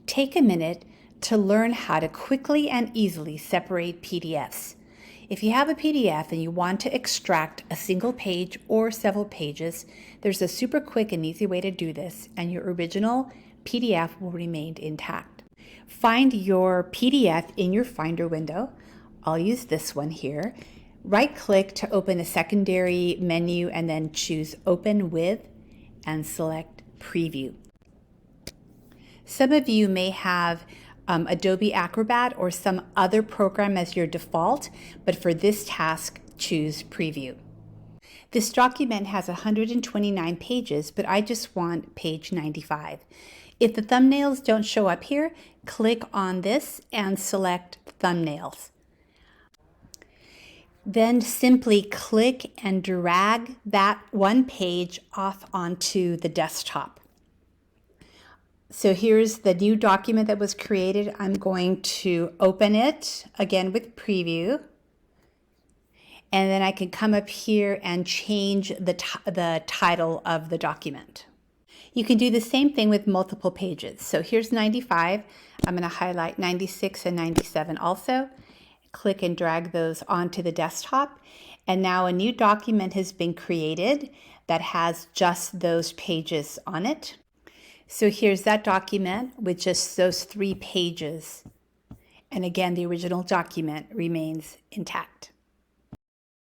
Take a minute to learn how to quickly and easily separate PDFs. If you have a PDF and you want to extract a single page or several pages, there's a super quick and easy way to do this, and your original PDF will remain intact. Find your PDF in your Finder window. I'll use this one here. Right-click to open a secondary menu and then choose Open With and select Preview. Some of you may have Adobe Acrobat or some other program as your default, but for this task, choose Preview. This document has 129 pages, but I just want page 95. If the thumbnails don't show up here, click on this and select Thumbnails. Then simply click and drag that one page off onto the desktop. So here's the new document that was created. I'm going to open it again with Preview. And then I can come up here and change the title of the document. You can do the same thing with multiple pages. So here's 95. I'm going to highlight 96 and 97 also. Click and drag those onto the desktop. And now a new document has been created that has just those pages on it. So here's that document with just those 3 pages. And again, the original document remains intact.